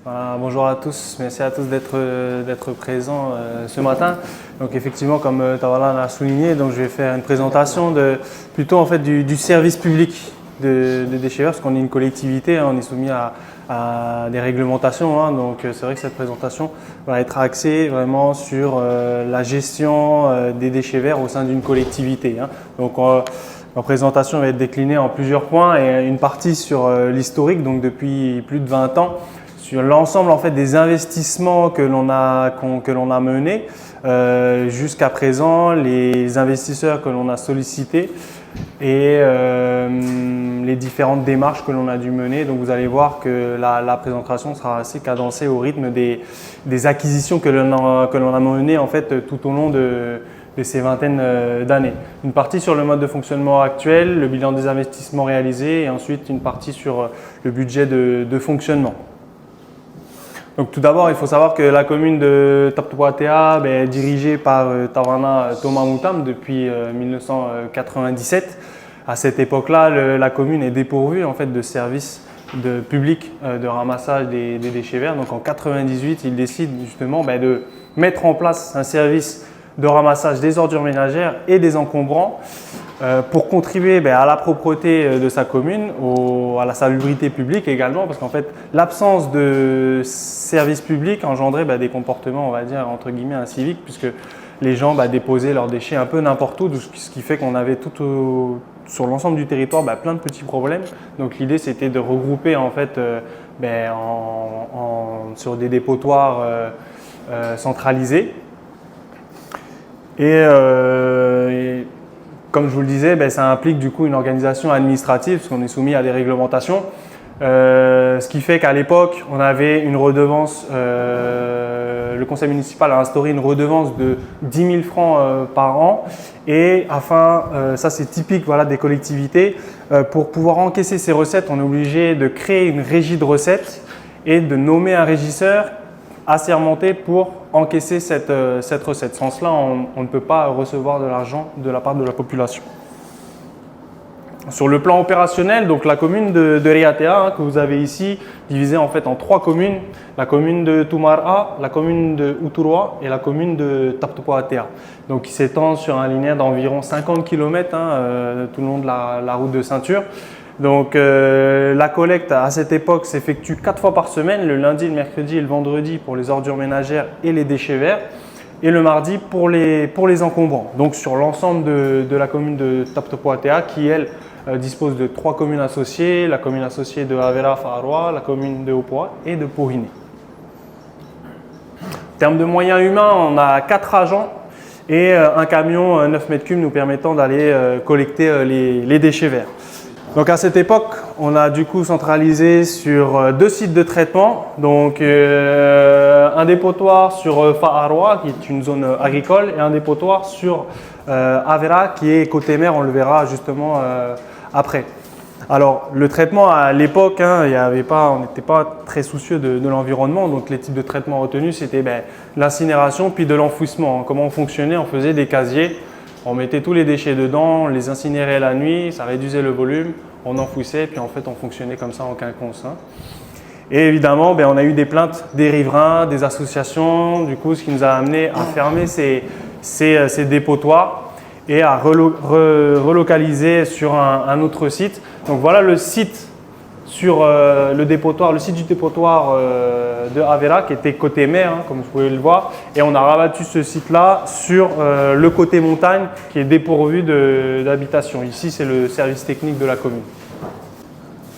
Voilà, bonjour à tous, merci à tous d'être présents ce matin. Donc effectivement, comme Tavala l'a souligné, donc je vais faire une présentation plutôt en fait du service public de déchets verts, parce qu'on est une collectivité, hein, on est soumis à des réglementations, hein, donc c'est vrai que cette présentation va être axée vraiment sur la gestion des déchets verts au sein d'une collectivité, hein. Donc ma présentation va être déclinée en plusieurs points et une partie sur l'historique, donc depuis plus de 20 ans, sur l'ensemble en fait des investissements que l'on a menés jusqu'à présent, les investisseurs que l'on a sollicités et les différentes démarches que l'on a dû mener. Donc vous allez voir que la présentation sera assez cadencée au rythme des acquisitions que l'on a menées en fait tout au long de ces vingtaines d'années. Une partie sur le mode de fonctionnement actuel, le bilan des investissements réalisés et ensuite une partie sur le budget de fonctionnement. Donc tout d'abord, il faut savoir que la commune de Taptopoatea est dirigée par Tawana Thomas Moutam depuis 1997. À cette époque-là, la commune est dépourvue en fait de services publics de ramassage des déchets verts. Donc en 1998, il décide justement de mettre en place un service de ramassage des ordures ménagères et des encombrants pour contribuer à la propreté de sa commune, à la salubrité publique également, parce qu'en fait l'absence de services publics engendrait des comportements, on va dire entre guillemets inciviques, puisque les gens déposaient leurs déchets un peu n'importe où, ce qui fait qu'on avait sur l'ensemble du territoire plein de petits problèmes. Donc l'idée c'était de regrouper en fait sur des dépotoirs centralisés. Et comme je vous le disais, ça implique du coup une organisation administrative parce qu'on est soumis à des réglementations. Ce qui fait qu'à l'époque, on avait une redevance, le conseil municipal a instauré une redevance de 10 000 francs par an. Et ça c'est typique des collectivités, pour pouvoir encaisser ces recettes, on est obligé de créer une régie de recettes et de nommer un régisseur assermenté pour encaisser cette recette. Sans cela, on ne peut pas recevoir de l'argent de la part de la population. Sur le plan opérationnel, donc la commune de Riatea, que vous avez ici, divisée en fait en 3 communes, la commune de Tumara, la commune de Uturwa et la commune de Taptopoatea. Donc qui s'étend sur un linéaire d'environ 50 km tout le long de la route de ceinture. Donc la collecte à cette époque s'effectue 4 fois par semaine, le lundi, le mercredi et le vendredi pour les ordures ménagères et les déchets verts, et le mardi pour les encombrants. Donc sur l'ensemble de la commune de Taptopoatea qui elle dispose de 3 communes associées, la commune associée de Avera Faarwa, la commune de Opoa et de Pohine. En termes de moyens humains, on a 4 agents et un camion 9 mètres cubes nous permettant d'aller collecter les déchets verts. Donc à cette époque, on a du coup centralisé sur 2 sites de traitement, donc un dépotoir sur Faarwa qui est une zone agricole et un dépotoir sur Avera qui est côté mer, on le verra justement après. Alors le traitement à l'époque, on n'était pas très soucieux de l'environnement, donc les types de traitements retenus c'était l'incinération puis de l'enfouissement. Comment on fonctionnait? On faisait des casiers. On mettait tous les déchets dedans, on les incinérait la nuit, ça réduisait le volume, on enfouissait, puis en fait on fonctionnait comme ça en quinconce. Et évidemment, on a eu des plaintes des riverains, des associations, du coup ce qui nous a amené à fermer ces dépotoirs et à relocaliser sur un autre site. Donc voilà le site sur le site du dépotoir de Avera qui était côté mer, comme vous pouvez le voir, et on a rabattu ce site-là sur le côté montagne qui est dépourvu d'habitation. Ici, c'est le service technique de la commune.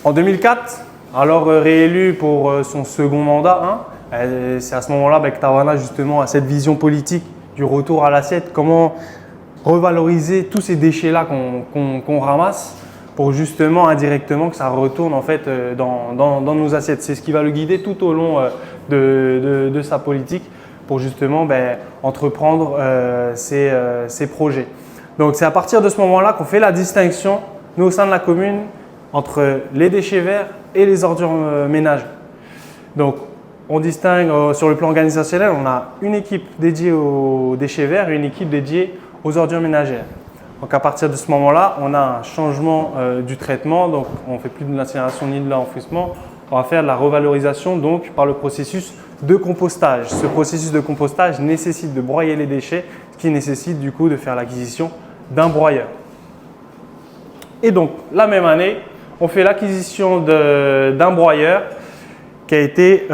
En 2004, alors réélu pour son second mandat, c'est à ce moment-là que Tawana justement a cette vision politique du retour à l'assiette, comment revaloriser tous ces déchets-là qu'on ramasse, pour justement indirectement que ça retourne en fait dans nos assiettes. C'est ce qui va le guider tout au long de sa politique pour justement entreprendre ces projets. Donc c'est à partir de ce moment-là qu'on fait la distinction, nous au sein de la commune, entre les déchets verts et les ordures ménagères. Donc on distingue sur le plan organisationnel, on a une équipe dédiée aux déchets verts et une équipe dédiée aux ordures ménagères. Donc à partir de ce moment-là, on a un changement du traitement, donc on ne fait plus de l'incinération ni de l'enfouissement, on va faire de la revalorisation donc par le processus de compostage. Ce processus de compostage nécessite de broyer les déchets, ce qui nécessite du coup de faire l'acquisition d'un broyeur. Et donc, la même année, on fait l'acquisition d'un broyeur qui a été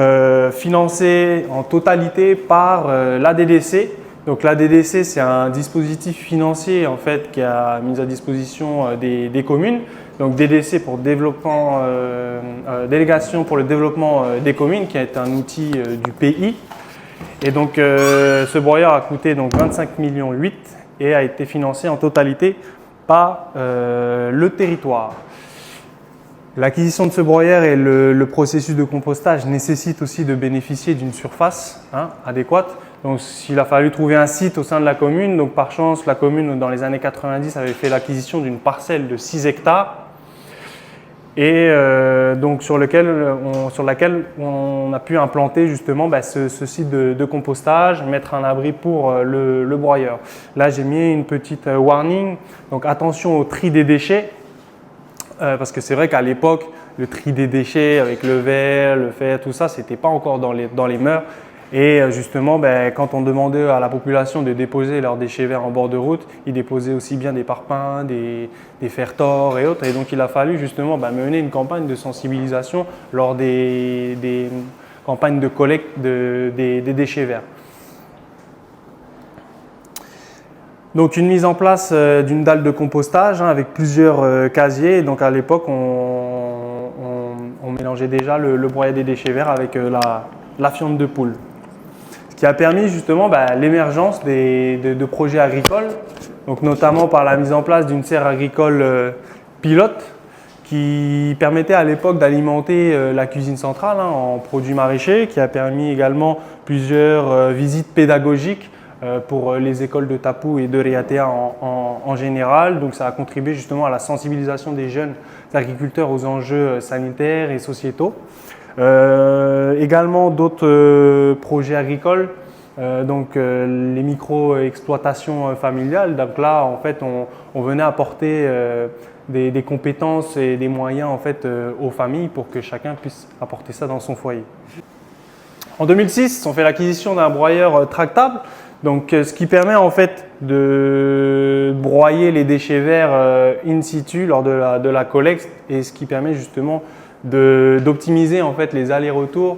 financé en totalité par l'ADDC. Donc l'ADDC, c'est un dispositif financier en fait, qui a mis à disposition des communes. Donc DDC pour développement, délégation pour le développement des communes, qui est un outil du pays. Et donc ce broyeur a coûté donc 25,8 millions et a été financé en totalité par le territoire. L'acquisition de ce broyeur et le processus de compostage nécessitent aussi de bénéficier d'une surface adéquate. Donc il a fallu trouver un site au sein de la commune. Donc par chance, la commune dans les années 90 avait fait l'acquisition d'une parcelle de 6 hectares et donc sur laquelle on a pu implanter justement ce site de compostage, mettre un abri pour le broyeur. Là j'ai mis une petite warning, donc attention au tri des déchets. Parce que c'est vrai qu'à l'époque, le tri des déchets avec le verre, le fer, tout ça, c'était pas encore dans les mœurs. Et justement, quand on demandait à la population de déposer leurs déchets verts en bord de route, ils déposaient aussi bien des parpaings, des fer-tors et autres. Et donc, il a fallu justement mener une campagne de sensibilisation lors des campagnes de collecte des déchets verts. Donc une mise en place d'une dalle de compostage avec plusieurs casiers. Donc à l'époque, on mélangeait déjà le broyat des déchets verts avec la fiente de poule. Ce qui a permis justement l'émergence de projets agricoles, donc notamment par la mise en place d'une serre agricole pilote qui permettait à l'époque d'alimenter la cuisine centrale en produits maraîchers, qui a permis également plusieurs visites pédagogiques pour les écoles de Tapu et de Reatea en général. Donc ça a contribué justement à la sensibilisation des jeunes agriculteurs aux enjeux sanitaires et sociétaux. Également d'autres projets agricoles, les micro-exploitations familiales. Donc là, en fait, on venait apporter des compétences et des moyens en fait, aux familles pour que chacun puisse apporter ça dans son foyer. En 2006, on fait l'acquisition d'un broyeur tractable. Donc, ce qui permet en fait de broyer les déchets verts in situ lors de la collecte et ce qui permet justement d'optimiser en fait les allers-retours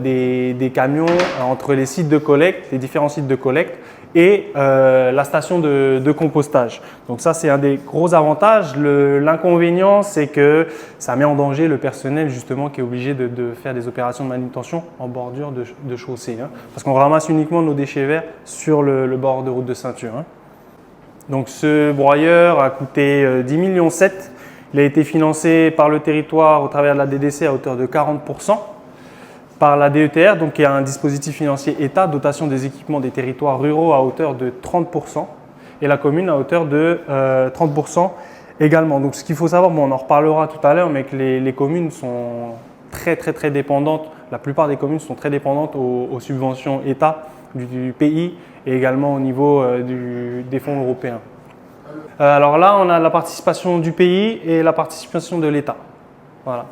des camions entre les sites de collecte, les différents sites de collecte et la station de compostage. Donc ça, c'est un des gros avantages. L'inconvénient, c'est que ça met en danger le personnel justement qui est obligé de faire des opérations de manutention en bordure de chaussée. Parce qu'on ramasse uniquement nos déchets verts sur le bord de route de ceinture. Donc ce broyeur a coûté 10,7 millions. Il a été financé par le territoire au travers de la DDC à hauteur de 40%. Par la DETR, donc qui est un dispositif financier État, dotation des équipements des territoires ruraux à hauteur de 30% et la commune à hauteur de 30% également. Donc ce qu'il faut savoir, on en reparlera tout à l'heure, mais que les communes sont très dépendantes, la plupart des communes sont très dépendantes aux subventions État du pays et également au niveau des fonds européens. Alors là, on a la participation du pays et la participation de l'État. Voilà.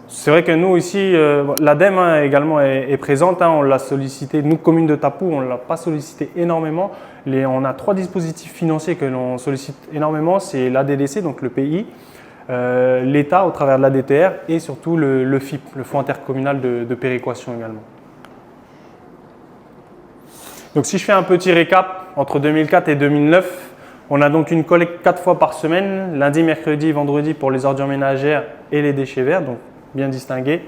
C'est vrai que nous ici, l'ADEME également est présente, on l'a sollicité, nous communes de Tapu, on ne l'a pas sollicité énormément. On a 3 dispositifs financiers que l'on sollicite énormément, c'est l'ADDC, donc le pays, l'État au travers de la DTR et surtout le FIP, le Fonds intercommunal de péréquation également. Donc si je fais un petit récap, entre 2004 et 2009, on a donc une collecte 4 fois par semaine, lundi, mercredi, vendredi pour les ordures ménagères et les déchets verts, donc bien distingués,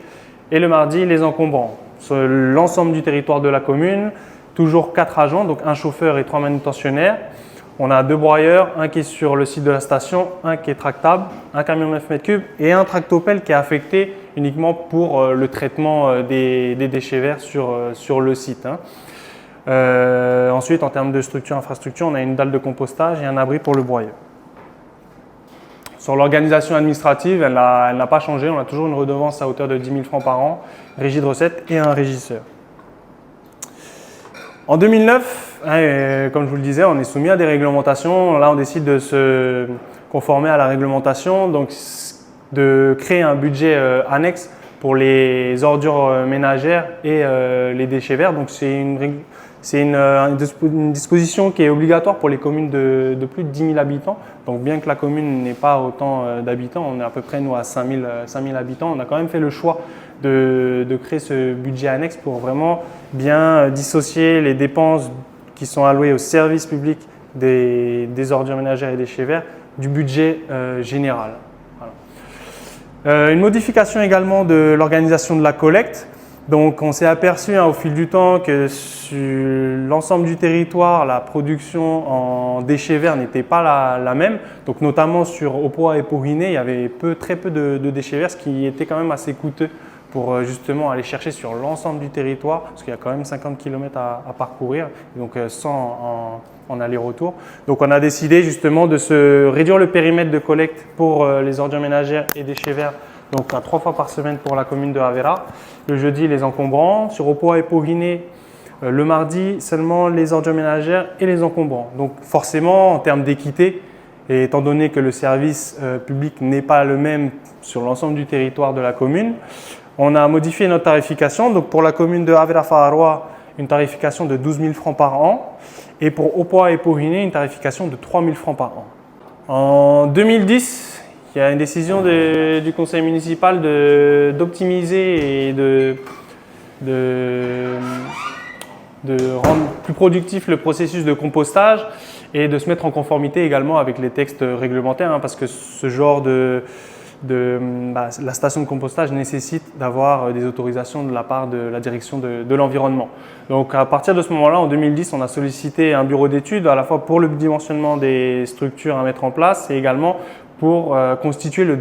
et le mardi, les encombrants. Sur l'ensemble du territoire de la commune, toujours 4 agents, donc un chauffeur et 3 manutentionnaires. On a 2 broyeurs, un qui est sur le site de la station, un qui est tractable, un camion 9 m3 et un tractopelle qui est affecté uniquement pour le traitement des déchets verts sur le site. Ensuite, en termes de structure, infrastructure, on a une dalle de compostage et un abri pour le broyeur. Sur l'organisation administrative, elle n'a pas changé. On a toujours une redevance à hauteur de 10 000 francs par an, régie de recettes et un régisseur. En 2009, comme je vous le disais, on est soumis à des réglementations. Là, on décide de se conformer à la réglementation. Donc, de créer un budget annexe pour les ordures ménagères et les déchets verts. Donc c'est une disposition qui est obligatoire pour les communes de plus de 10 000 habitants. Donc bien que la commune n'ait pas autant d'habitants, on est à peu près nous à 5 000 habitants, on a quand même fait le choix de créer ce budget annexe pour vraiment bien dissocier les dépenses qui sont allouées au service public des ordures ménagères et déchets verts du budget général. Voilà. Une modification également de l'organisation de la collecte. Donc on s'est aperçu au fil du temps que sur l'ensemble du territoire, la production en déchets verts n'était pas la même. Donc notamment sur Opoa et Pohine, il y avait très peu de déchets verts, ce qui était quand même assez coûteux pour justement aller chercher sur l'ensemble du territoire, parce qu'il y a quand même 50 km à parcourir, donc 100 en aller-retour. Donc on a décidé justement de se réduire le périmètre de collecte pour les ordures ménagères et déchets verts, donc à 3 fois par semaine pour la commune de Havera. Le jeudi, les encombrants. Sur Opoa et Pohine, le mardi, seulement les ordures ménagères et les encombrants. Donc forcément, en termes d'équité, et étant donné que le service public n'est pas le même sur l'ensemble du territoire de la commune, on a modifié notre tarification. Donc pour la commune de Havera Faharoa, une tarification de 12 000 francs par an. Et pour Opoa et Pohine, une tarification de 3 000 francs par an. En 2010, il y a une décision du conseil municipal d'optimiser et de rendre plus productif le processus de compostage et de se mettre en conformité également avec les textes réglementaires, parce que ce genre la station de compostage nécessite d'avoir des autorisations de la part de la direction de l'environnement. Donc à partir de ce moment-là, en 2010, on a sollicité un bureau d'études à la fois pour le dimensionnement des structures à mettre en place et également pour constituer le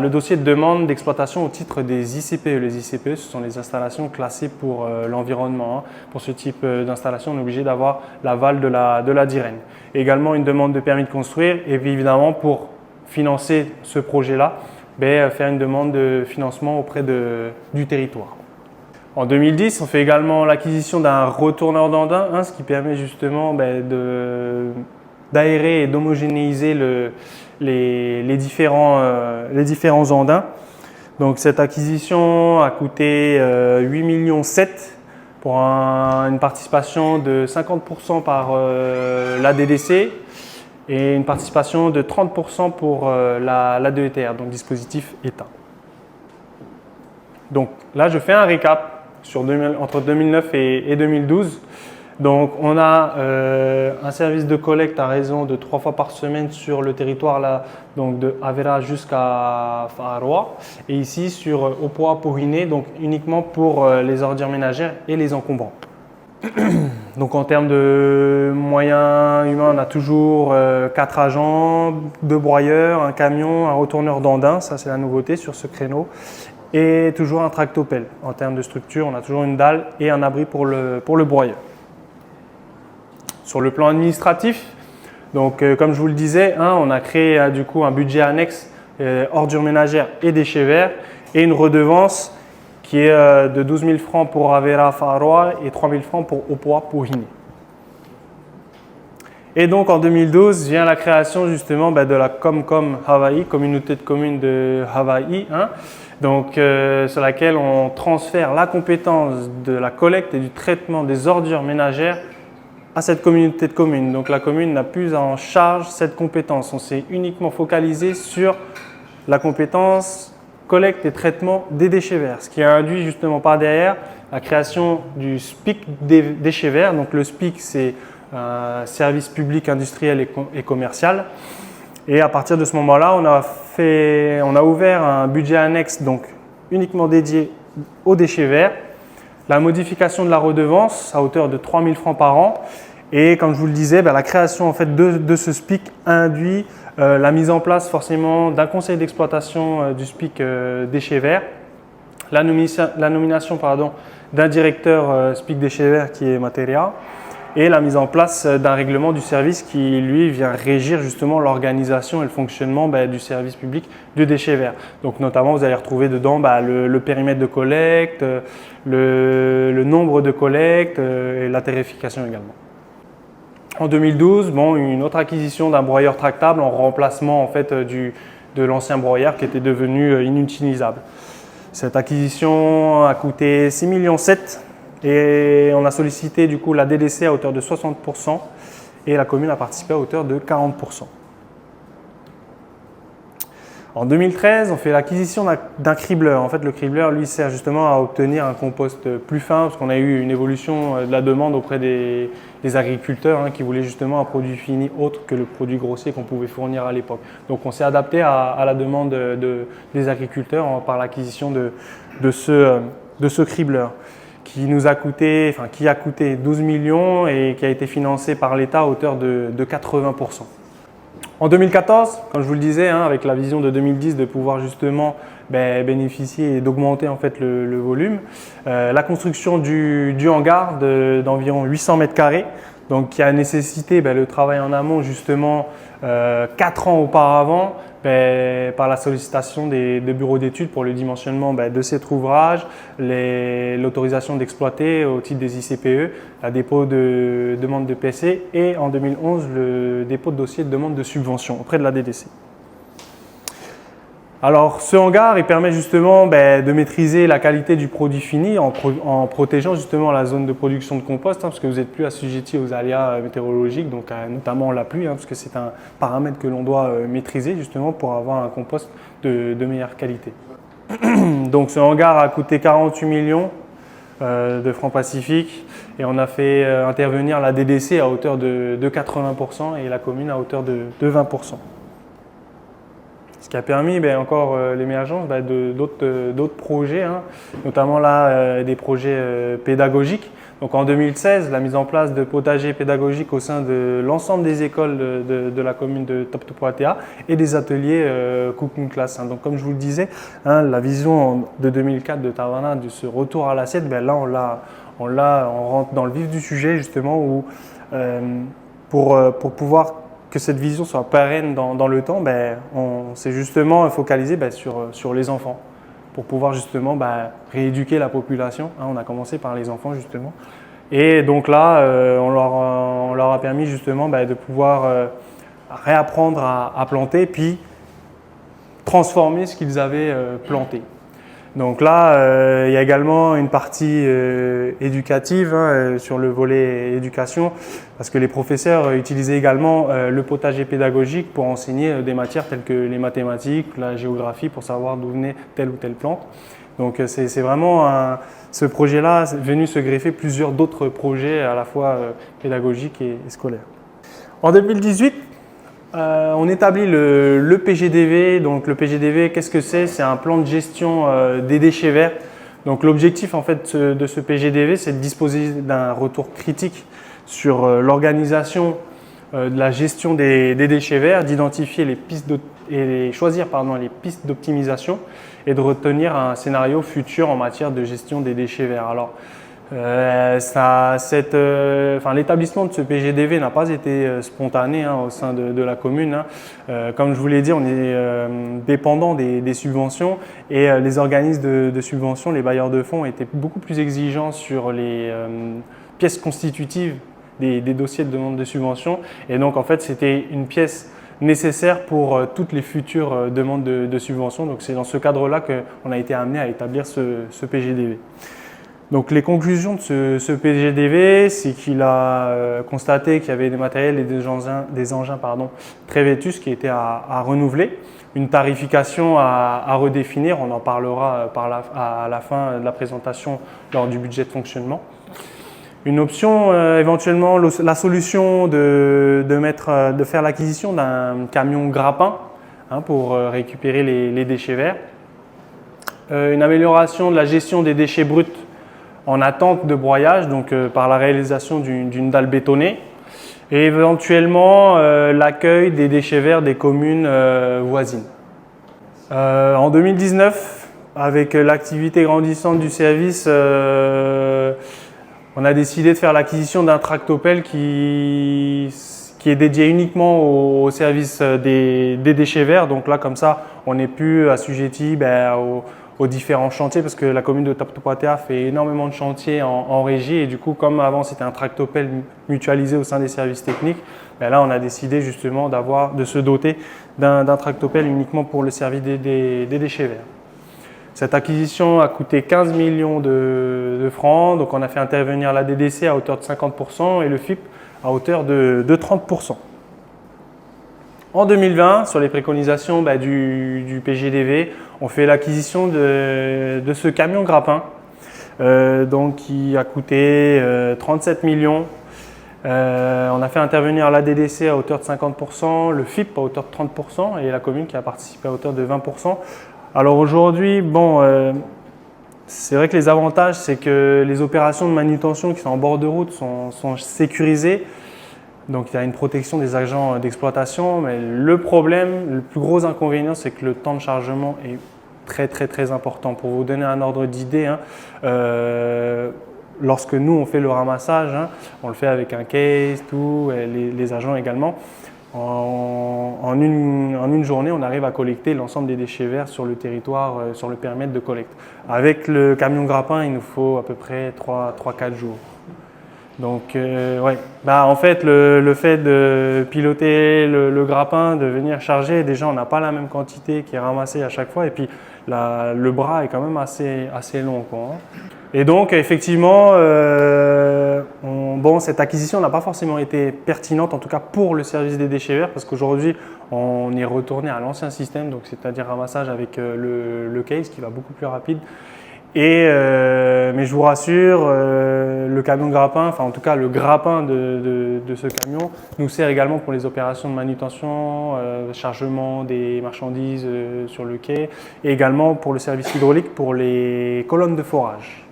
dossier de demande d'exploitation au titre des ICPE. Les ICPE, ce sont les installations classées pour l'environnement. Pour ce type d'installation, on est obligé d'avoir l'aval de la DIREN. Également une demande de permis de construire et puis évidemment pour financer ce projet-là, faire une demande de financement auprès du territoire. En 2010, on fait également l'acquisition d'un retourneur d'andins, ce qui permet justement d'aérer et d'homogénéiser les différents andins. Donc cette acquisition a coûté 8,7 millions pour une participation de 50% par l'ADDC et une participation de 30% pour la DETR, donc dispositif État. Donc là, je fais un récap entre 2009 et 2012. Donc on a un service de collecte à raison de 3 fois par semaine sur le territoire là, donc de Havera jusqu'à Faharoa. Et ici sur Opoa Pohine, donc uniquement pour les ordures ménagères et les encombrants. Donc en termes de moyens humains, on a toujours 4 agents, 2 broyeurs, un camion, un retourneur d'andins, ça c'est la nouveauté sur ce créneau, et toujours un tractopelle. En termes de structure, on a toujours une dalle et un abri pour le broyeur. Sur le plan administratif, donc comme je vous le disais, on a créé du coup un budget annexe ordures ménagères et déchets verts et une redevance qui est de 12 000 francs pour Havera Faharoa et 3 000 francs pour Opoa Pohine. Et donc en 2012 vient la création justement de la Comcom Hawaii, communauté de communes de Hawaï, donc sur laquelle on transfère la compétence de la collecte et du traitement des ordures ménagères à cette communauté de communes. Donc la commune n'a plus en charge cette compétence. On s'est uniquement focalisé sur la compétence collecte et traitement des déchets verts, ce qui a induit justement par derrière la création du SPIC des déchets verts. Donc le SPIC, c'est un service public industriel et commercial. Et à partir de ce moment-là, on a ouvert un budget annexe donc uniquement dédié aux déchets verts, la modification de la redevance à hauteur de 3 000 francs par an. Et comme je vous le disais, la création en fait, de ce SPIC induit la mise en place forcément d'un conseil d'exploitation du SPIC déchets verts, la nomination d'un directeur SPIC déchets verts qui est Materia et la mise en place d'un règlement du service qui lui vient régir justement l'organisation et le fonctionnement du service public du déchet vert. Donc notamment vous allez retrouver dedans le périmètre de collecte, le nombre de collectes et la tarification également. En 2012, une autre acquisition d'un broyeur tractable en remplacement en fait, de l'ancien broyeur qui était devenu inutilisable. Cette acquisition a coûté 6,7 millions et on a sollicité du coup la DDC à hauteur de 60% et la commune a participé à hauteur de 40%. En 2013, on fait l'acquisition d'un cribleur. En fait, le cribleur, lui, sert justement à obtenir un compost plus fin parce qu'on a eu une évolution de la demande auprès des agriculteurs qui voulaient justement un produit fini autre que le produit grossier qu'on pouvait fournir à l'époque. Donc, on s'est adapté à la demande des agriculteurs par l'acquisition de ce cribleur qui a coûté 12 millions et qui a été financé par l'État à hauteur de 80%. En 2014, comme je vous le disais, avec la vision de 2010 de pouvoir justement bénéficier et d'augmenter en fait le volume, la construction du hangar d'environ 800 mètres carrés, donc qui a nécessité le travail en amont justement 4 ans auparavant par la sollicitation des bureaux d'études pour le dimensionnement de cet ouvrage, l'autorisation d'exploiter au titre des ICPE, la dépôt de demande de PC et en 2011 le dépôt de dossier de demande de subvention auprès de la DDC. Alors ce hangar il permet justement de maîtriser la qualité du produit fini en protégeant justement la zone de production de compost parce que vous n'êtes plus assujetti aux aléas météorologiques, donc notamment la pluie parce que c'est un paramètre que l'on doit maîtriser justement pour avoir un compost de meilleure qualité. Donc ce hangar a coûté 48 millions de francs Pacifiques et on a fait intervenir la DDC à hauteur de 80% et la commune à hauteur de 20%. Ce qui a permis encore l'émergence d'autres projets, notamment là des projets pédagogiques. Donc en 2016, la mise en place de potagers pédagogiques au sein de l'ensemble des écoles de la commune de Top-Topoatea et des ateliers Cooking Class. Donc comme je vous le disais, la vision de 2004 de Tavana de ce retour à l'assiette, là on rentre dans le vif du sujet justement où pour pouvoir que cette vision soit pérenne dans le temps, on s'est justement focalisé sur les enfants pour pouvoir justement rééduquer la population. On a commencé par les enfants justement. Et donc là, on leur a permis justement de pouvoir réapprendre à planter puis transformer ce qu'ils avaient planté. Donc là, il y a également une partie éducative sur le volet éducation parce que les professeurs utilisaient également le potager pédagogique pour enseigner des matières telles que les mathématiques, la géographie pour savoir d'où venait telle ou telle plante. Donc c'est vraiment ce projet-là est venu se greffer plusieurs d'autres projets à la fois pédagogiques et scolaires. En 2018, on établit le PGDV. Donc le PGDV, qu'est-ce que c'est? C'est un plan de gestion des déchets verts. Donc l'objectif en fait de ce PGDV, c'est de disposer d'un retour critique sur l'organisation de la gestion des déchets verts, d'identifier les pistes choisir les pistes d'optimisation et de retenir un scénario futur en matière de gestion des déchets verts. Alors l'établissement de ce PGDV n'a pas été spontané au sein de la commune. Comme je vous l'ai dit, on est dépendant des subventions et les organismes de subvention, les bailleurs de fonds, étaient beaucoup plus exigeants sur les pièces constitutives des dossiers de demande de subvention. Et donc, en fait, c'était une pièce nécessaire pour toutes les futures demandes de subvention. Donc, c'est dans ce cadre-là qu'on a été amené à établir ce PGDV. Donc les conclusions de ce PGDV, c'est qu'il a constaté qu'il y avait des matériels et des engins très vétustes qui étaient à renouveler, une tarification à redéfinir, on en parlera à la fin de la présentation lors du budget de fonctionnement. Une option, éventuellement la solution de faire l'acquisition d'un camion grappin pour récupérer les déchets verts. Une amélioration de la gestion des déchets bruts en attente de broyage, donc par la réalisation d'une dalle bétonnée, et éventuellement l'accueil des déchets verts des communes voisines. En 2019, avec l'activité grandissante du service, on a décidé de faire l'acquisition d'un tractopelle qui est dédié uniquement au service des déchets verts. Donc là, comme ça, on n'est plus assujetti aux aux différents chantiers parce que la commune de Taptopatea fait énormément de chantiers en régie et du coup, comme avant c'était un tractopelle mutualisé au sein des services techniques, ben là on a décidé justement de se doter d'un tractopelle uniquement pour le service des déchets verts. Cette acquisition a coûté 15 millions de francs, donc on a fait intervenir la DDC à hauteur de 50% et le FIP à hauteur de 30%. En 2020, sur les préconisations du PGDV, on fait l'acquisition de ce camion grappin donc qui a coûté 37 millions. On a fait intervenir la DDC à hauteur de 50%, le FIP à hauteur de 30% et la commune qui a participé à hauteur de 20%. Alors aujourd'hui, c'est vrai que les avantages, c'est que les opérations de manutention qui sont en bord de route sont sécurisées. Donc il y a une protection des agents d'exploitation, mais le problème, le plus gros inconvénient, c'est que le temps de chargement est très important. Pour vous donner un ordre d'idée, lorsque nous on fait le ramassage, on le fait avec un case, tout, et les agents également. En une journée, on arrive à collecter l'ensemble des déchets verts sur le territoire, sur le périmètre de collecte. Avec le camion grappin, il nous faut à peu près 3-4 jours. Donc, en fait, le fait de piloter le grappin, de venir charger, déjà on n'a pas la même quantité qui est ramassée à chaque fois et puis le bras est quand même assez long, quoi. Et donc, effectivement, cette acquisition n'a pas forcément été pertinente, en tout cas pour le service des déchets verts, parce qu'aujourd'hui, on est retourné à l'ancien système, donc c'est-à-dire ramassage avec le case qui va beaucoup plus rapide. Mais je vous rassure, le camion grappin, enfin en tout cas le grappin de ce camion, nous sert également pour les opérations de manutention, chargement des marchandises sur le quai, et également pour le service hydraulique pour les colonnes de forage.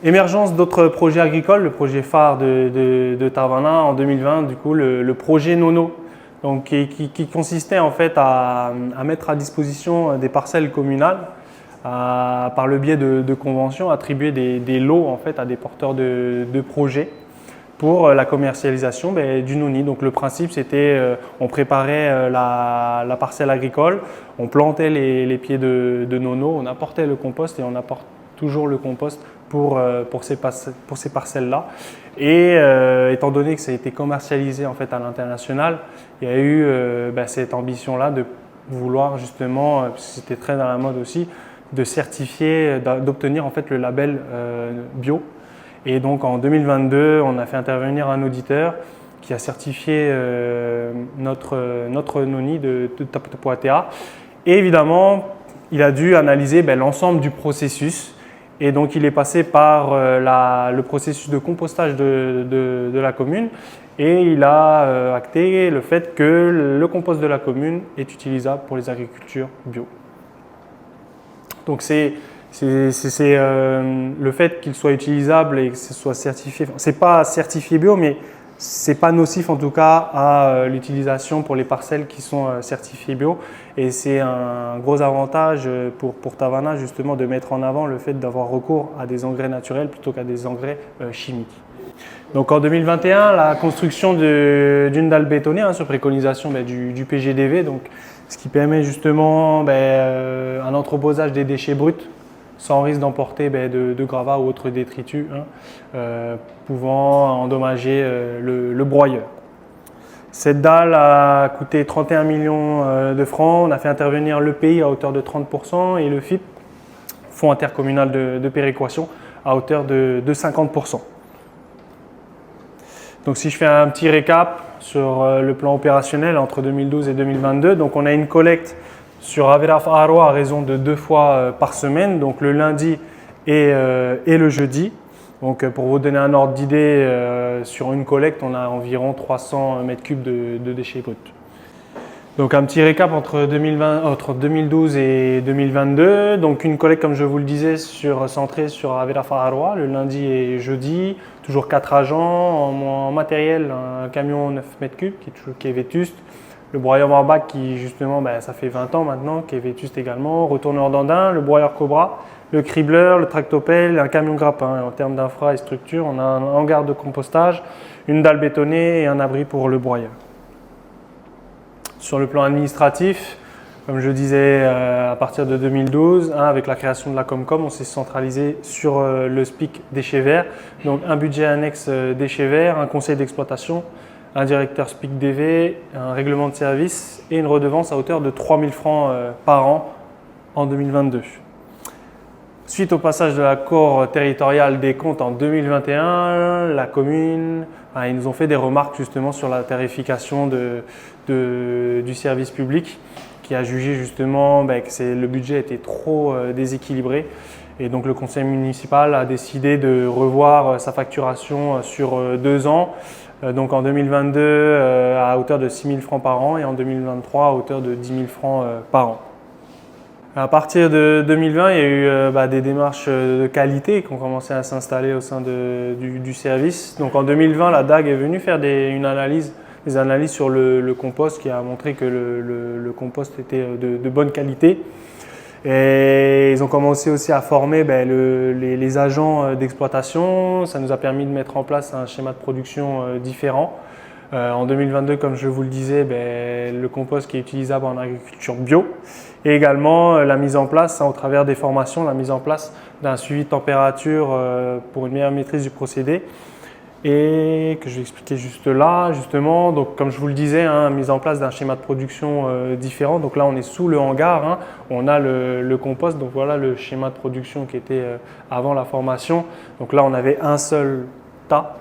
Émergence d'autres projets agricoles, le projet phare de Tarvana en 2020, du coup le projet Nono, donc, qui consistait en fait à mettre à disposition des parcelles communales par le biais de conventions, attribuer des lots en fait à des porteurs de projets pour la commercialisation du noni. Donc le principe c'était on préparait la parcelle agricole, on plantait les pieds de nono, on apportait le compost et on apporte toujours le compost pour ces parcelles-là. Et étant donné que ça a été commercialisé en fait à l'international, il y a eu cette ambition-là de vouloir justement, c'était très dans la mode aussi, de certifier, d'obtenir en fait le label bio. Et donc en 2022, on a fait intervenir un auditeur qui a certifié notre noni de Taptopatea. Et évidemment, il a dû analyser l'ensemble du processus. Et donc, il est passé par le processus de compostage de la commune et il a acté le fait que le compost de la commune est utilisable pour les agricultures bio. Donc, c'est le fait qu'il soit utilisable et que ce soit certifié. Ce n'est pas certifié bio, mais ce n'est pas nocif en tout cas à l'utilisation pour les parcelles qui sont certifiées bio. Et c'est un gros avantage pour Tarvana justement de mettre en avant le fait d'avoir recours à des engrais naturels plutôt qu'à des engrais chimiques. Donc en 2021, la construction d'une dalle bétonnée sur préconisation du PGDV, donc, ce qui permet justement un entreposage des déchets bruts sans risque d'emporter de gravats ou autres détritus pouvant endommager le broyeur. Cette dalle a coûté 31 millions de francs. On a fait intervenir l'EPI à hauteur de 30% et le FIP, Fonds intercommunal de péréquation, à hauteur de 50%. Donc si je fais un petit récap sur le plan opérationnel entre 2012 et 2022, donc on a une collecte sur Avera Faro à raison de 2 fois par semaine, donc le lundi et le jeudi. Donc pour vous donner un ordre d'idée, sur une collecte, on a environ 300 m3 de déchets bruts. Donc un petit récap entre 2012 et 2022. Donc une collecte, comme je vous le disais, centrée sur Avera Faro, le lundi et jeudi. Toujours 4 agents en matériel, un camion 9 m3 qui est vétuste. Le broyeur Marbac qui justement, ça fait 20 ans maintenant, qui est vétuste également. Retourneur d'andin, le broyeur Cobra, le cribleur, le tractopelle, un camion grappin. En termes d'infra et structure, on a un hangar de compostage, une dalle bétonnée et un abri pour le broyeur. Sur le plan administratif, Comme je disais, à partir de 2012, avec la création de la Comcom, on s'est centralisé sur le SPIC déchets verts. Donc un budget annexe déchets verts, un conseil d'exploitation, un directeur SPIC DV, un règlement de service et une redevance à hauteur de 3 000 francs par an en 2022. Suite au passage de l'accord territorial des comptes en 2021, la commune, ils nous ont fait des remarques justement sur la tarification du service public, qui a jugé justement que le budget était trop déséquilibré. Et donc le conseil municipal a décidé de revoir sa facturation sur 2 ans. Donc en 2022 à hauteur de 6 000 francs par an et en 2023 à hauteur de 10 000 francs par an. À partir de 2020, il y a eu des démarches de qualité qui ont commencé à s'installer au sein du service. Donc en 2020, la DAG est venue faire des analyses sur le compost, qui a montré que le compost était de bonne qualité. Et ils ont commencé aussi à former les agents d'exploitation. Ça nous a permis de mettre en place un schéma de production différent. En 2022, comme je vous le disais, le compost qui est utilisable en agriculture bio. Et également la mise en place, au travers des formations, la mise en place d'un suivi de température pour une meilleure maîtrise du procédé. Et que je vais expliquer juste là, justement. Donc, comme je vous le disais, mise en place d'un schéma de production différent. Donc là, on est sous le hangar, on a le compost. Donc voilà le schéma de production qui était avant la formation. Donc là, on avait un seul tas.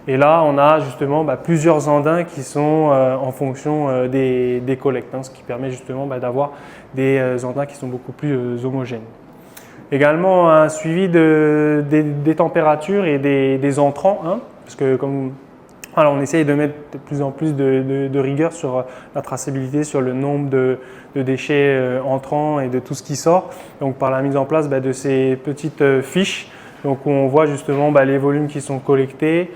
Et là, on a justement plusieurs andins qui sont en fonction des collectes, ce qui permet justement d'avoir des andins qui sont beaucoup plus homogènes. Également un suivi des températures et des entrants, parce que on essaye de mettre de plus en plus de rigueur sur la traçabilité, sur le nombre de déchets entrants et de tout ce qui sort. Donc par la mise en place de ces petites fiches, donc où on voit justement les volumes qui sont collectés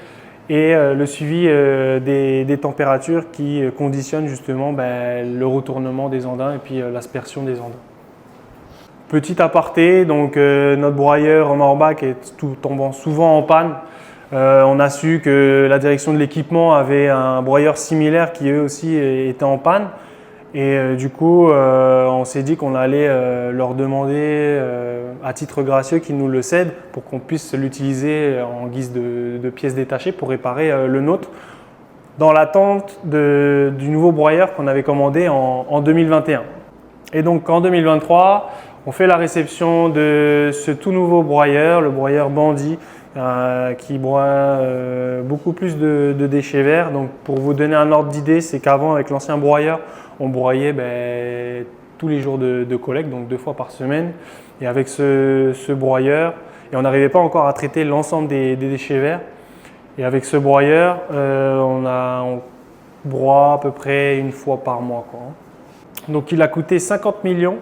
et le suivi des températures qui conditionnent justement le retournement des andins et puis l'aspersion des andins. Petit aparté, donc notre broyeur en Orbach est tombant souvent en panne. On a su que la direction de l'équipement avait un broyeur similaire qui eux aussi était en panne. Et du coup, on s'est dit qu'on allait leur demander à titre gracieux qu'ils nous le cèdent pour qu'on puisse l'utiliser en guise de pièces détachées pour réparer le nôtre, dans l'attente du nouveau broyeur qu'on avait commandé en 2021. Et donc en 2023, on fait la réception de ce tout nouveau broyeur, le broyeur Bandit, qui broie beaucoup plus de déchets verts. Donc pour vous donner un ordre d'idée, c'est qu'avant, avec l'ancien broyeur, on broyait tous les jours de collecte, donc 2 fois par semaine. Et avec ce broyeur, et on n'arrivait pas encore à traiter l'ensemble des déchets verts. Et avec ce broyeur, on broie à peu près 1 fois par mois, Donc il a coûté 50 millions.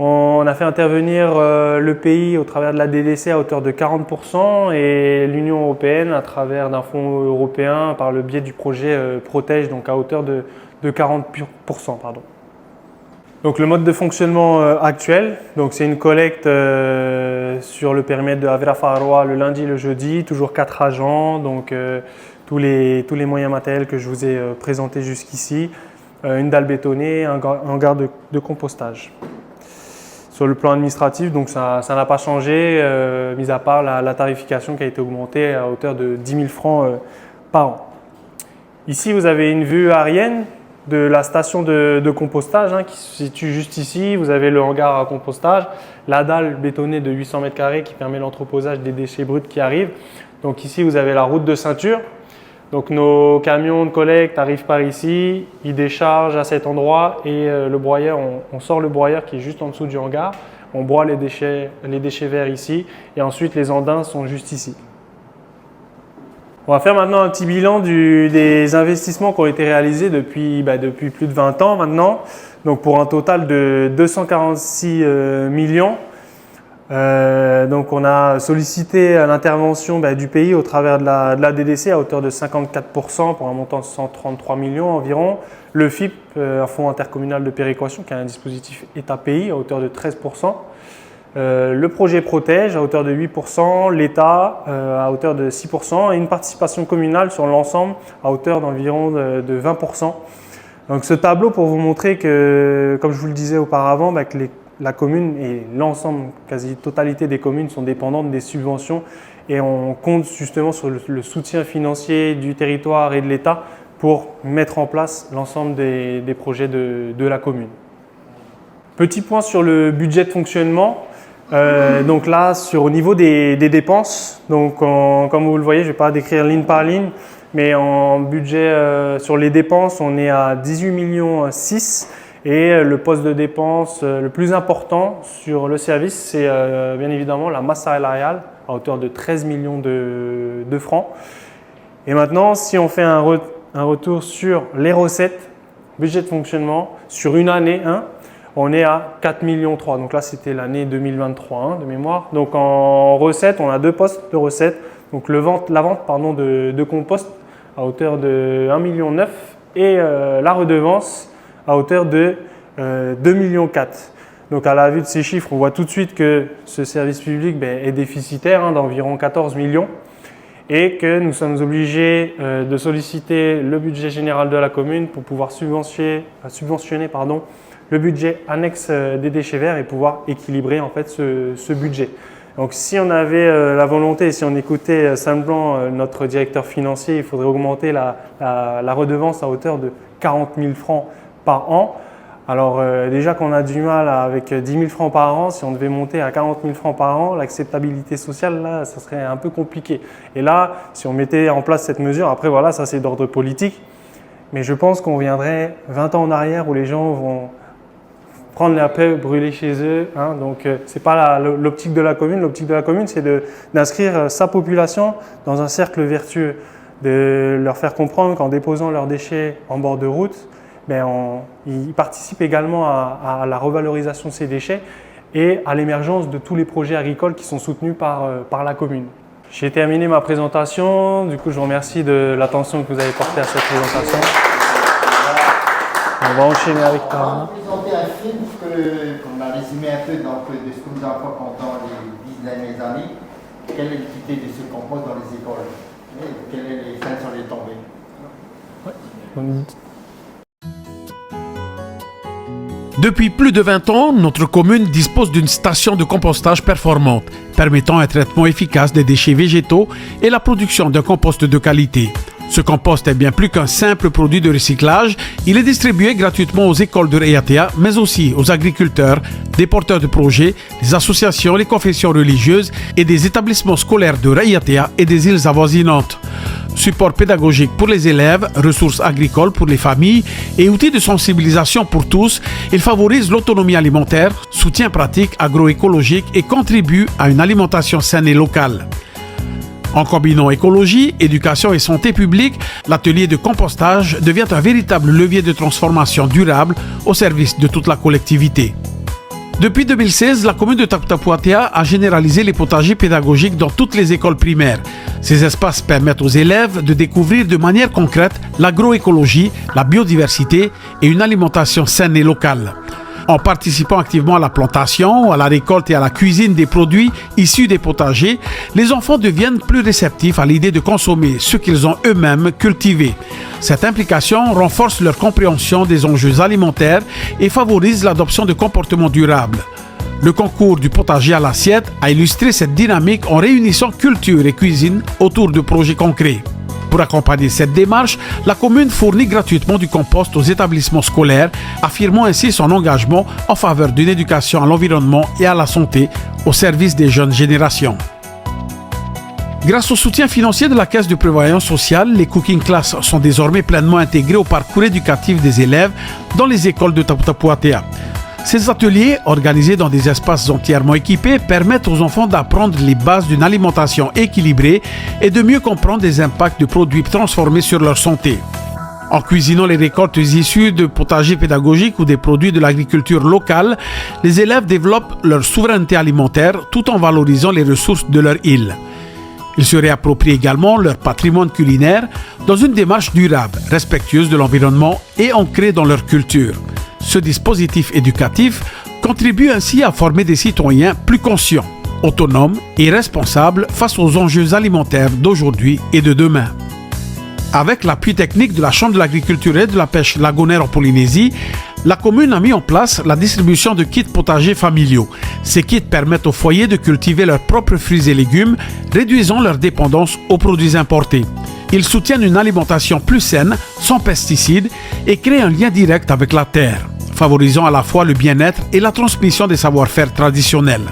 On a fait intervenir le pays au travers de la DDC à hauteur de 40% et l'Union européenne à travers d'un fonds européen par le biais du projet Protège, donc à hauteur de 40%. Pardon. Donc le mode de fonctionnement actuel, c'est une collecte sur le périmètre de Avera Faraoa le lundi et le jeudi, toujours 4 agents, donc tous les moyens matériels que je vous ai présentés jusqu'ici, une dalle bétonnée, un hangar de compostage. Sur le plan administratif, donc ça n'a pas changé, mis à part la tarification qui a été augmentée à hauteur de 10 000 francs par an. Ici, vous avez une vue aérienne de la station de compostage qui se situe juste ici. Vous avez le hangar à compostage, la dalle bétonnée de 800 m² qui permet l'entreposage des déchets bruts qui arrivent. Donc ici, vous avez la route de ceinture. Donc nos camions de collecte arrivent par ici, ils déchargent à cet endroit et le broyeur, on sort le broyeur qui est juste en dessous du hangar, on broie les déchets verts ici et ensuite les andins sont juste ici. On va faire maintenant un petit bilan des investissements qui ont été réalisés depuis plus de 20 ans maintenant, donc pour un total de 246 millions. Donc on a sollicité l'intervention du pays au travers de la DDC à hauteur de 54% pour un montant de 133 millions environ. Le FIP, un fonds intercommunal de péréquation qui a un dispositif État-pays à hauteur de 13%. Le projet Protège à hauteur de 8%, l'État à hauteur de 6% et une participation communale sur l'ensemble à hauteur d'environ de 20%. Donc ce tableau pour vous montrer que, comme je vous le disais auparavant, que la commune et l'ensemble, quasi-totalité des communes sont dépendantes des subventions et on compte justement sur le soutien financier du territoire et de l'État pour mettre en place l'ensemble des projets de la commune. Petit point sur le budget de fonctionnement. Donc là, au niveau des dépenses, donc comme vous le voyez, je ne vais pas décrire ligne par ligne, mais en budget sur les dépenses, on est à 18,6 millions et le poste de dépense le plus important sur le service, c'est bien évidemment la masse salariale à hauteur de 13 millions de francs. Et maintenant, si on fait un retour sur les recettes, budget de fonctionnement, sur une année, on est à 4,3 millions. Donc là, c'était l'année 2023 de mémoire. Donc en recettes, on a deux postes de recettes. Donc la vente de compost à hauteur de 1,9 million et la redevance à hauteur de 2,4 millions. Donc à la vue de ces chiffres, on voit tout de suite que ce service public est déficitaire d'environ 14 millions et que nous sommes obligés de solliciter le budget général de la commune pour pouvoir subventionner le budget annexe des déchets verts et pouvoir équilibrer en fait ce budget. Donc si on avait la volonté, si on écoutait simplement notre directeur financier, il faudrait augmenter la redevance à hauteur de 40 000 francs par an. Alors déjà qu'on a du mal avec 10 000 francs par an, si on devait monter à 40 000 francs par an, l'acceptabilité sociale, là, ça serait un peu compliqué. Et là, si on mettait en place cette mesure, après voilà, ça c'est d'ordre politique, mais je pense qu'on viendrait 20 ans en arrière où les gens vont prendre la paix, brûler chez eux. Donc, ce n'est pas l'optique de la commune. L'optique de la commune, c'est d'inscrire sa population dans un cercle vertueux, de leur faire comprendre qu'en déposant leurs déchets en bord de route, ils participent également à la revalorisation de ces déchets et à l'émergence de tous les projets agricoles qui sont soutenus par la commune. J'ai terminé ma présentation. Du coup, je vous remercie de l'attention que vous avez portée à cette présentation. On va enchaîner avec On va présenter un film qu'on a résumé un peu de ce que nous avons fait pendant les 10 dernières années. Quelle est l'utilité de ce compost dans les écoles? Quelles sont les fins sur les tombées? Depuis plus de 20 ans, notre commune dispose d'une station de compostage performante, permettant un traitement efficace des déchets végétaux et la production d'un compost de qualité. Ce compost est bien plus qu'un simple produit de recyclage. Il est distribué gratuitement aux écoles de Raiatea, mais aussi aux agriculteurs, des porteurs de projets, des associations, les confessions religieuses et des établissements scolaires de Raiatea et des îles avoisinantes. Support pédagogique pour les élèves, ressources agricoles pour les familles et outils de sensibilisation pour tous, il favorise l'autonomie alimentaire, soutien pratique agroécologique et contribue à une alimentation saine et locale. En combinant écologie, éducation et santé publique, l'atelier de compostage devient un véritable levier de transformation durable au service de toute la collectivité. Depuis 2016, la commune de Takutapuatea a généralisé les potagers pédagogiques dans toutes les écoles primaires. Ces espaces permettent aux élèves de découvrir de manière concrète l'agroécologie, la biodiversité et une alimentation saine et locale. En participant activement à la plantation, à la récolte et à la cuisine des produits issus des potagers, les enfants deviennent plus réceptifs à l'idée de consommer ce qu'ils ont eux-mêmes cultivé. Cette implication renforce leur compréhension des enjeux alimentaires et favorise l'adoption de comportements durables. Le concours du potager à l'assiette a illustré cette dynamique en réunissant culture et cuisine autour de projets concrets. Pour accompagner cette démarche, la commune fournit gratuitement du compost aux établissements scolaires, affirmant ainsi son engagement en faveur d'une éducation à l'environnement et à la santé au service des jeunes générations. Grâce au soutien financier de la Caisse de prévoyance sociale, les cooking classes sont désormais pleinement intégrées au parcours éducatif des élèves dans les écoles de Takutapuatea. Ces ateliers, organisés dans des espaces entièrement équipés, permettent aux enfants d'apprendre les bases d'une alimentation équilibrée et de mieux comprendre les impacts de produits transformés sur leur santé. En cuisinant les récoltes issues de potagers pédagogiques ou des produits de l'agriculture locale, les élèves développent leur souveraineté alimentaire tout en valorisant les ressources de leur île. Ils se réapproprient également leur patrimoine culinaire dans une démarche durable, respectueuse de l'environnement et ancrée dans leur culture. Ce dispositif éducatif contribue ainsi à former des citoyens plus conscients, autonomes et responsables face aux enjeux alimentaires d'aujourd'hui et de demain. Avec l'appui technique de la Chambre de l'agriculture et de la pêche lagonaire en Polynésie, la commune a mis en place la distribution de kits potagers familiaux. Ces kits permettent aux foyers de cultiver leurs propres fruits et légumes, réduisant leur dépendance aux produits importés. Ils soutiennent une alimentation plus saine, sans pesticides, et créent un lien direct avec la terre, favorisant à la fois le bien-être et la transmission des savoir-faire traditionnels.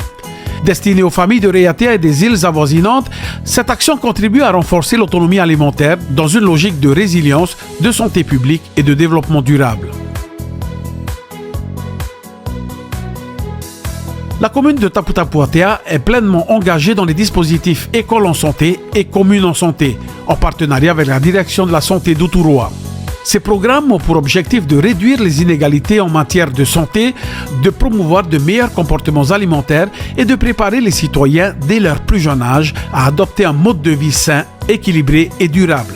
Destinée aux familles de Raiatea et des îles avoisinantes, cette action contribue à renforcer l'autonomie alimentaire dans une logique de résilience, de santé publique et de développement durable. La commune de Taputapuatea est pleinement engagée dans les dispositifs École en santé et Commune en santé, en partenariat avec la direction de la santé d'Uturoa. Ces programmes ont pour objectif de réduire les inégalités en matière de santé, de promouvoir de meilleurs comportements alimentaires et de préparer les citoyens dès leur plus jeune âge à adopter un mode de vie sain, équilibré et durable.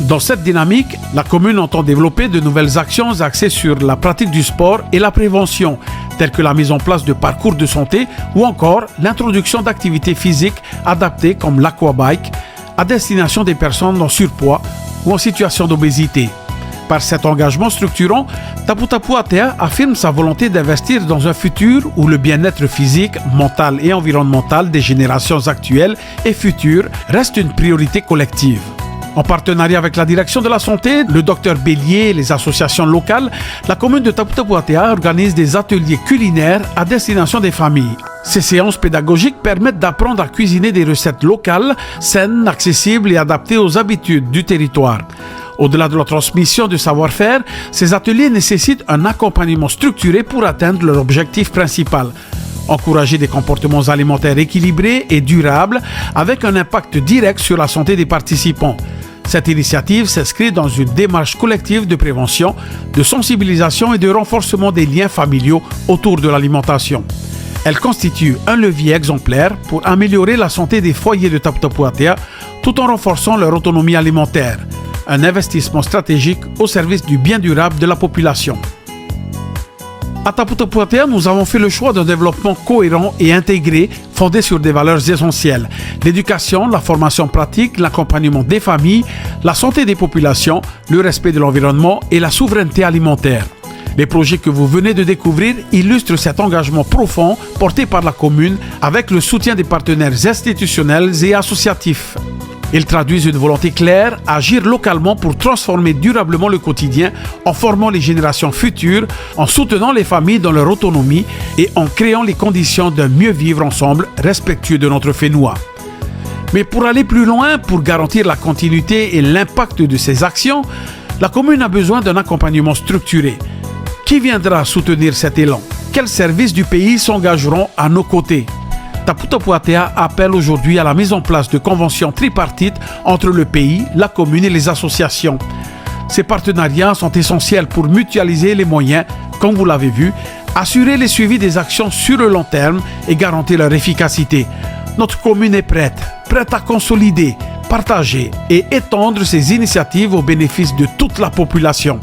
Dans cette dynamique, la commune entend développer de nouvelles actions axées sur la pratique du sport et la prévention, telles que la mise en place de parcours de santé ou encore l'introduction d'activités physiques adaptées comme l'aquabike à destination des personnes en surpoids ou en situation d'obésité. Par cet engagement structurant, Taputapuatea affirme sa volonté d'investir dans un futur où le bien-être physique, mental et environnemental des générations actuelles et futures reste une priorité collective. En partenariat avec la direction de la santé, le Dr Bélier et les associations locales, la commune de Taputapuatea organise des ateliers culinaires à destination des familles. Ces séances pédagogiques permettent d'apprendre à cuisiner des recettes locales, saines, accessibles et adaptées aux habitudes du territoire. Au-delà de la transmission du savoir-faire, ces ateliers nécessitent un accompagnement structuré pour atteindre leur objectif principal. Encourager des comportements alimentaires équilibrés et durables avec un impact direct sur la santé des participants. Cette initiative s'inscrit dans une démarche collective de prévention, de sensibilisation et de renforcement des liens familiaux autour de l'alimentation. Elle constitue un levier exemplaire pour améliorer la santé des foyers de Taputapuatea tout en renforçant leur autonomie alimentaire. Un investissement stratégique au service du bien durable de la population. À Taputapuatea, nous avons fait le choix d'un développement cohérent et intégré, fondé sur des valeurs essentielles. L'éducation, la formation pratique, l'accompagnement des familles, la santé des populations, le respect de l'environnement et la souveraineté alimentaire. Les projets que vous venez de découvrir illustrent cet engagement profond porté par la commune avec le soutien des partenaires institutionnels et associatifs. Ils traduisent une volonté claire, agir localement pour transformer durablement le quotidien en formant les générations futures, en soutenant les familles dans leur autonomie et en créant les conditions d'un mieux vivre ensemble respectueux de notre Fénois. Mais pour aller plus loin, pour garantir la continuité et l'impact de ces actions, la commune a besoin d'un accompagnement structuré. Qui viendra soutenir cet élan? Quels services du pays s'engageront à nos côtés? Taputapuatea appelle aujourd'hui à la mise en place de conventions tripartites entre le pays, la commune et les associations. Ces partenariats sont essentiels pour mutualiser les moyens, comme vous l'avez vu, assurer le suivi des actions sur le long terme et garantir leur efficacité. Notre commune est prête à consolider, partager et étendre ces initiatives au bénéfice de toute la population.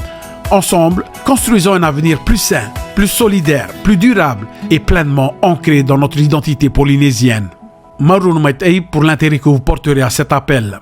Ensemble, construisons un avenir plus sain, plus solidaire, plus durable et pleinement ancré dans notre identité polynésienne. Maroun Maitei pour l'intérêt que vous porterez à cet appel.